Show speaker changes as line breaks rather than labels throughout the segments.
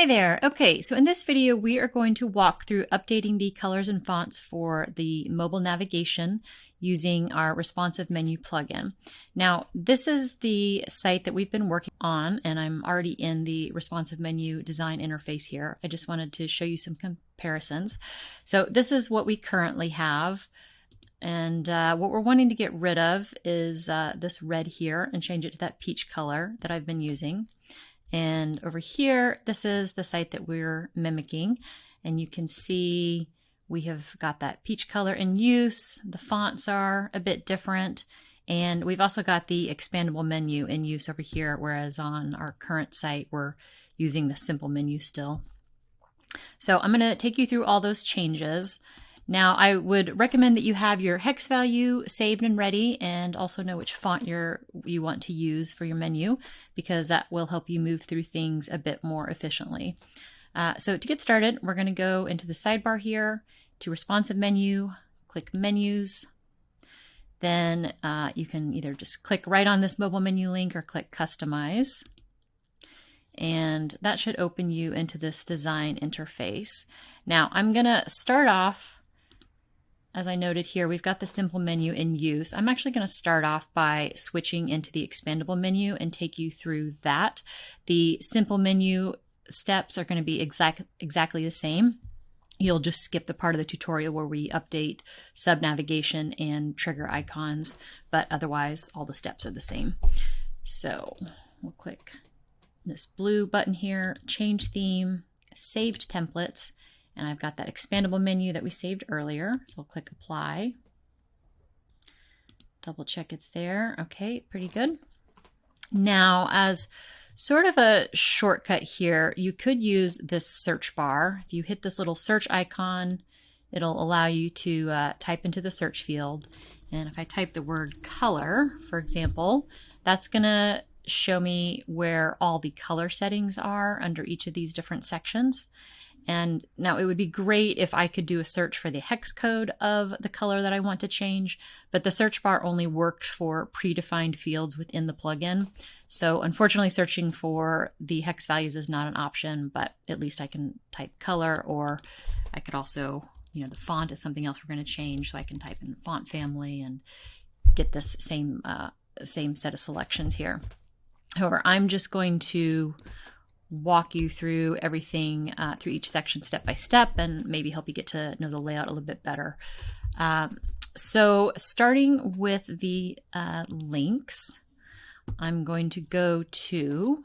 Hi there. Okay, so in this video, we are going to walk through updating the colors and fonts for the mobile navigation using our responsive menu plugin. Now, this is the site that we've been working on, and I'm already in the responsive menu design interface here. I just wanted to show you some comparisons. So this is what we currently have. And what we're wanting to get rid of is this red here and change it to that peach color that I've been using. And over here, this is the site that we're mimicking. And you can see we have got that peach color in use. The fonts are a bit different. And we've also got the expandable menu in use over here, whereas on our current site, we're using the simple menu still. So I'm going to take you through all those changes. Now, I would recommend that you have your hex value saved and ready, and also know which font you want to use for your menu, because that will help you move through things a bit more efficiently. So to get started, we're going to go into the sidebar here to responsive menu, click menus. Then you can either just click right on this mobile menu link or click customize. And that should open you into this design interface. Now, I'm going to start off. As I noted here, we've got the simple menu in use. I'm actually going to start off by switching into the expandable menu and take you through that. The simple menu steps are going to be exactly the same. You'll just skip the part of the tutorial where we update sub-navigation and trigger icons, but otherwise all the steps are the same. So we'll click this blue button here, change theme, saved templates. And I've got that expandable menu that we saved earlier. So I'll click apply. Double check it's there. Okay, pretty good. Now, as sort of a shortcut here, you could use this search bar. If you hit this little search icon, it'll allow you to type into the search field. And if I type the word color, for example, that's going to show me where all the color settings are under each of these different sections. And now it would be great if I could do a search for the hex code of the color that I want to change, but the search bar only works for predefined fields within the plugin. So unfortunately, searching for the hex values is not an option, but at least I can type color, or I could also, the font is something else we're going to change, so I can type in font family and get this same set of selections here. However, I'm just going to walk you through everything through each section step by step and maybe help you get to know the layout a little bit better. So starting with the links, I'm going to go to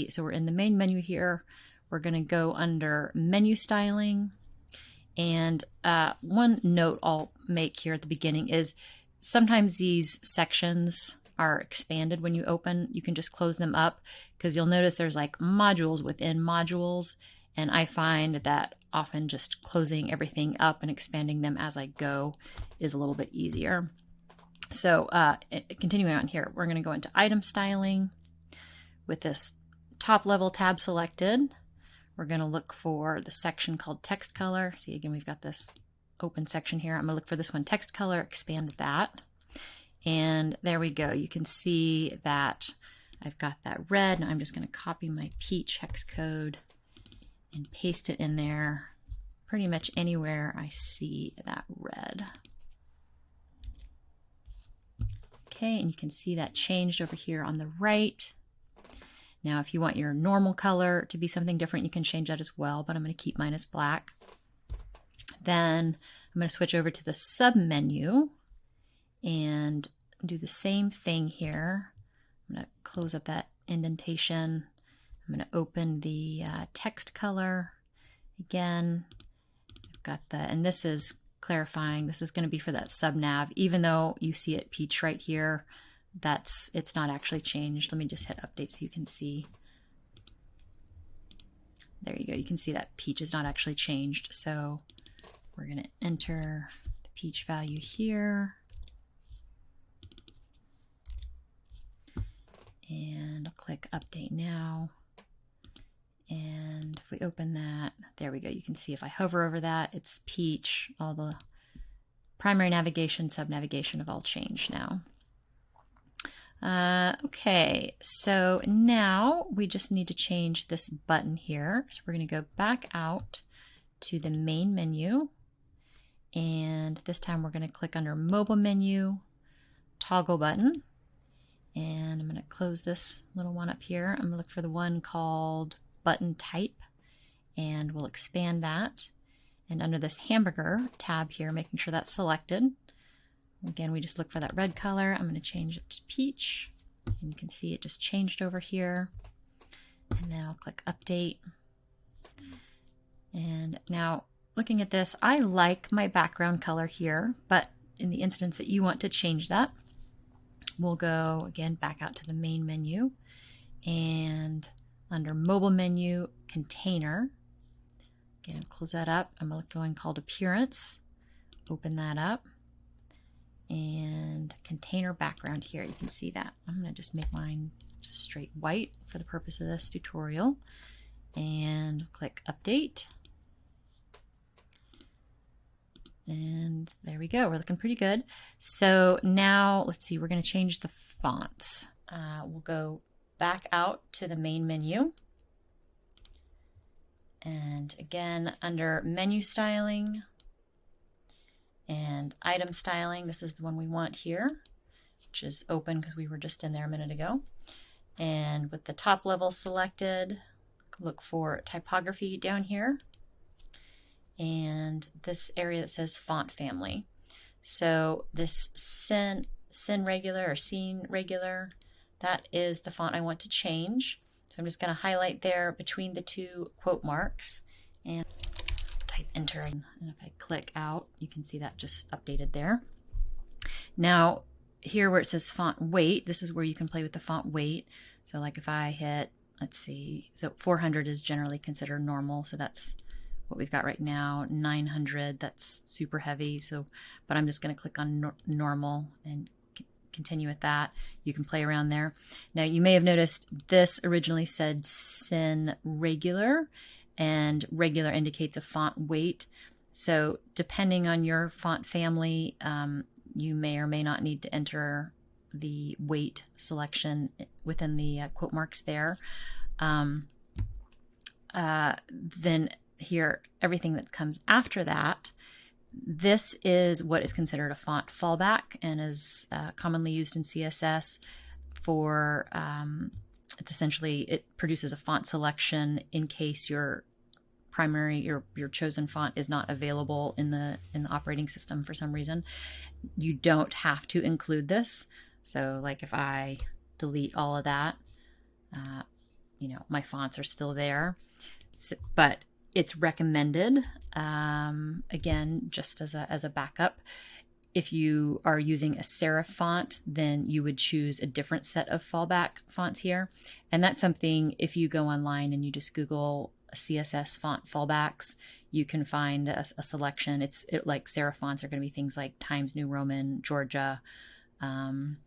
so we're in the main menu here. We're going to go under menu styling. And one note I'll make here at the beginning is sometimes these sections are expanded when you open. You can just close them up, because you'll notice there's like modules within modules, and I find that often just closing everything up and expanding them as I go is a little bit easier. So continuing on here, we're going to go into item styling. With this top level tab selected, we're going to look for the section called text color. See, again, we've got this open section here. I'm going to look for this one, text color, expand that. And there we go. You can see that I've got that red. Now I'm just going to copy my peach hex code and paste it in there pretty much anywhere I see that red. Okay, and you can see that changed over here on the right. Now, if you want your normal color to be something different, you can change that as well, but I'm going to keep mine as black. Then I'm going to switch over to the sub menu and do the same thing here. I'm going to close up that indentation. I'm going to open the text color again. I've got and this is clarifying. This is going to be for that sub nav, even though you see it peach right here. It's not actually changed. Let me just hit update so you can see. There you go. You can see that peach is not actually changed. So we're going to enter the peach value here. And I'll click update now. And if we open that, there we go. You can see if I hover over that, it's peach. All the primary navigation, sub-navigation have all changed now. Okay, so now we just need to change this button here. So we're going to go back out to the main menu, and this time we're going to click under mobile menu, toggle button, and I'm going to close this little one up here. I'm going to look for the one called button type, and we'll expand that. And under this hamburger tab here, making sure that's selected. Again, we just look for that red color. I'm going to change it to peach, and you can see it just changed over here. And then I'll click update. And now looking at this, I like my background color here, but in the instance that you want to change that, we'll go again back out to the main menu, and under mobile menu, container. Again, close that up. I'm going to look for one called appearance. Open that up. And container background here, you can see that. I'm going to just make mine straight white for the purpose of this tutorial. And click update. And there we go. We're looking pretty good. So now let's see, we're going to change the fonts. We'll go back out to the main menu. And again, under menu styling and item styling, this is the one we want here, which is open because we were just in there a minute ago. And with the top level selected, look for typography down here. And this area that says font family. So this sin regular or scene regular, that is the font I want to change. So I'm just going to highlight there between the two quote marks and type enter. And if I click out, you can see that just updated there. Now here where it says font weight, this is where you can play with the font weight. So like if I hit, let's see, so 400 is generally considered normal. So that's what we've got right now. 900, that's super heavy. So, but I'm just going to click on normal and continue with that. You can play around there. Now you may have noticed this originally said sin regular, and regular indicates a font weight. So depending on your font family, you may or may not need to enter the weight selection within the quote marks there. Then here, everything that comes after that, this is what is considered a font fallback and is commonly used in CSS for, it's essentially, it produces a font selection in case your primary, your chosen font is not available in the operating system for some reason. You don't have to include this. So like if I delete all of that, you know, my fonts are still there, so, but it's recommended, again, just as a backup. If you are using a serif font, then you would choose a different set of fallback fonts here. And that's something, if you go online and you just Google CSS font fallbacks, you can find a selection. Like serif fonts are going to be things like Times New Roman, Georgia, and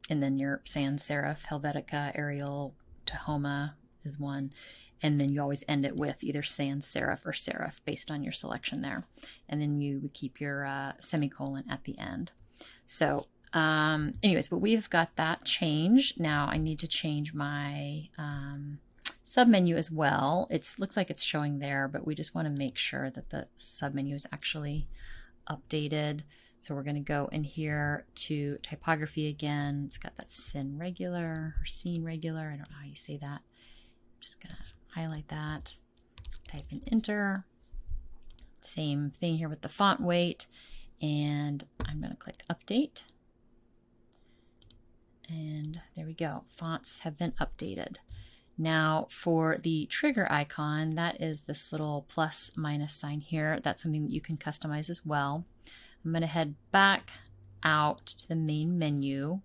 then your sans serif, Helvetica, Arial, Tahoma is one. And then you always end it with either sans serif or serif based on your selection there. And then you would keep your semicolon at the end. So anyways, but we've got that changed. Now I need to change my submenu as well. It looks like it's showing there, but we just want to make sure that the submenu is actually updated. So we're going to go in here to typography again. It's got that sin regular or scene regular. I don't know how you say that. I'm just going to highlight that, type in enter. Same thing here with the font weight, and I'm going to click update. And there we go. Fonts have been updated. Now for the trigger icon, that is this little plus minus sign here. That's something that you can customize as well. I'm going to head back out to the main menu,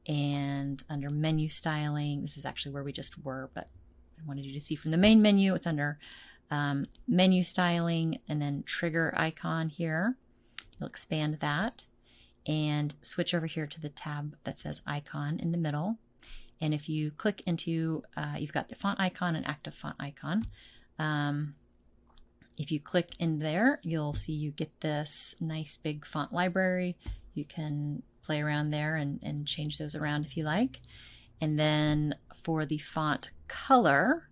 and under menu styling, this is actually where we just were, but I wanted you to see from the main menu, it's under menu styling and then trigger icon here. You'll expand that and switch over here to the tab that says icon in the middle. And if you click into, you've got the font icon and active font icon. If you click in there, you'll see you get this nice big font library. You can play around there and change those around if you like. And then for the font color,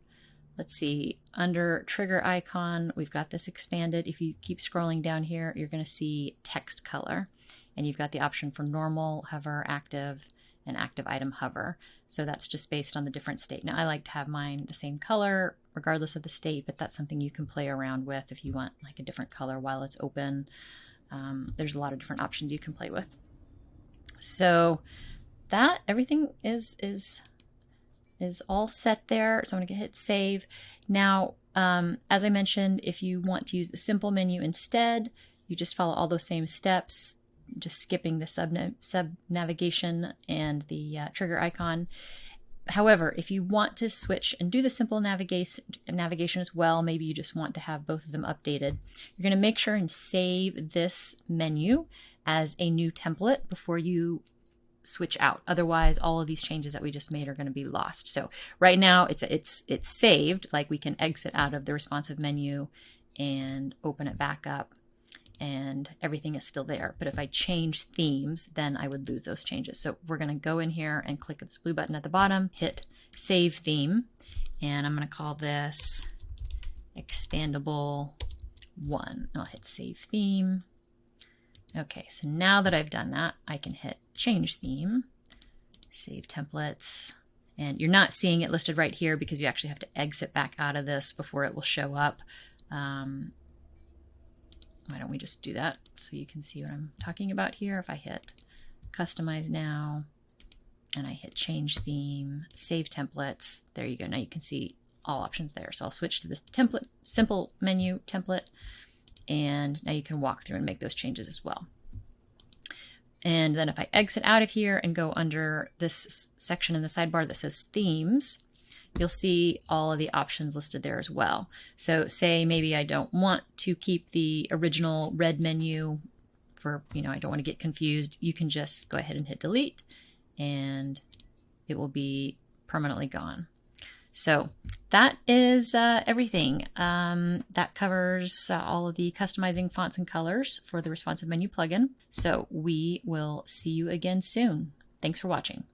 let's see, under trigger icon, we've got this expanded. If you keep scrolling down here, you're going to see text color. And you've got the option for normal, hover, active, and active item hover. So that's just based on the different state. Now I like to have mine the same color regardless of the state, but that's something you can play around with if you want like a different color while it's open. There's a lot of different options you can play with. So that everything is all set there. So I'm going to hit save. Now, as I mentioned, if you want to use the simple menu instead, you just follow all those same steps, just skipping the sub navigation and the trigger icon. However, if you want to switch and do the simple navigation as well, maybe you just want to have both of them updated, you're going to make sure and save this menu as a new template before you switch out. Otherwise, all of these changes that we just made are going to be lost. So right now it's saved, like we can exit out of the responsive menu and open it back up, and everything is still there. But if I change themes, then I would lose those changes. So we're going to go in here and click this blue button at the bottom, hit Save Theme, and I'm going to call this Expandable 1. I'll hit Save Theme. Okay, so now that I've done that, I can hit Change Theme, Save Templates, and you're not seeing it listed right here because you actually have to exit back out of this before it will show up. Why don't we just do that so you can see what I'm talking about here? If I hit Customize Now and I hit Change Theme, Save Templates, there you go. Now you can see all options there. So I'll switch to this template, simple menu template, and now you can walk through and make those changes as well. And then if I exit out of here and go under this section in the sidebar that says Themes, you'll see all of the options listed there as well. So say maybe I don't want to keep the original red menu for, I don't want to get confused. You can just go ahead and hit delete and it will be permanently gone. So that is everything. That covers all of the customizing fonts and colors for the responsive menu plugin. So we will see you again soon. Thanks for watching.